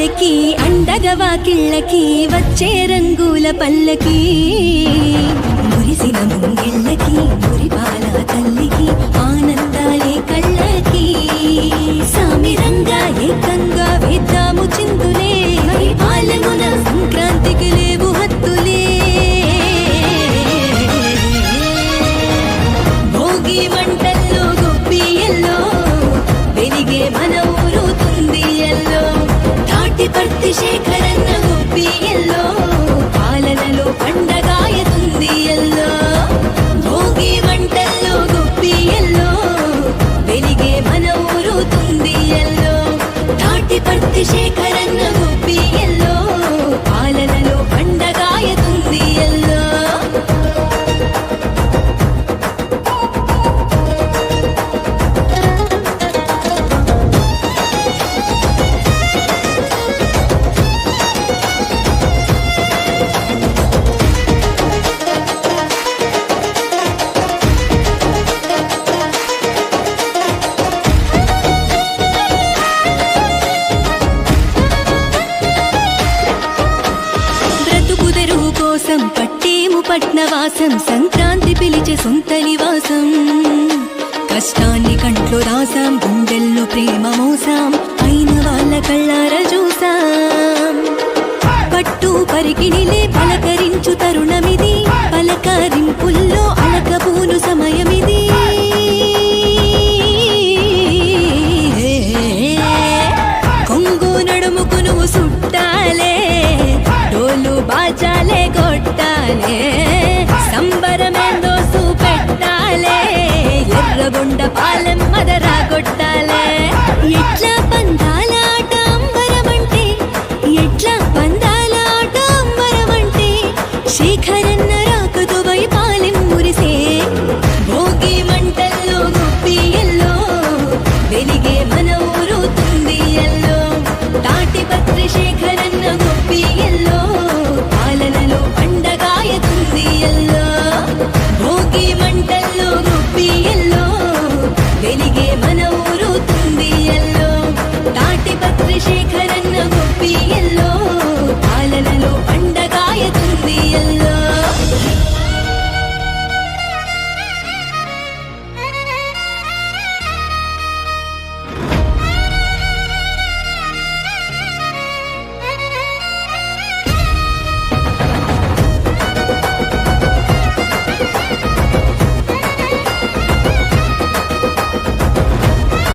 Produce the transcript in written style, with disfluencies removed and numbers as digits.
పల్లకి అండగవా కిళ్ళకి వచ్చే రంగుల పల్లకి మురిసిన ముంగిళ్ళకి మురిపాల తల్లికి ఆనందాలే కళ్ళకి సామిరంగా ఏకంగా వేద్దాము చిందులే పాలమున సంక్రాంతికి లేవు హత్తులే భోగి మంటల్లో గొబ్బియల్లో వెలిగే మన ఊరు తుందియల్లో తాటిపర్తి శేఖరన్న గొబ్బియల్లో పాలనలో పండగాయ తుందియల్లో భోగి మంటల్లో గొబ్బియల్లో వెలిగే మన ఊరు తుందియల్లో తాటిపర్తి శేఖరన్న గొబ్బియల్లో పాలనలో పండగాయ తుందియల్లో పట్టేము పట్నవాసం సంక్రాంతి పిలిచే సొంత నివాసం కష్టాన్ని కంట్లో రాసాం గుండెల్లో ప్రేమ మోసాం అయిన వాళ్ళ కళ్ళార చూసాం పట్టు పరికిణిలే పలకరించు తరుణమిది పలకరింపుల్లో అలకబూను సమయమిది కొంగు నడుముకు నువ్వు సుట్టాలే డోలు బాజాలే కొట్టాలే సంబరమేందో చూపెట్టాలే ఎర్రగొండ పాలెం మదరా కొట్టాలే ఎట్లా పందాల ఆట అంబరమంటే ఎట్లా పందాల ఆట అంబరమంటే శేఖరన్న రాకతో పాలెం మురిసే భోగి మంటల్లో గొబ్బియల్లో వెలిగే మన ఊరు తుందియల్లో తాటిపత్రి శేఖరన్న గొబ్బియల్లో పాలనలో పండగాయ తుందియల్లో భోగి మంటల్లో గొబ్బియల్లో వెలిగే మన ఊరు తుందియల్లో తాటిపత్రి శేఖరన్న గొబ్బియల్లో పాలనలో పండగాయ తుందియల్లో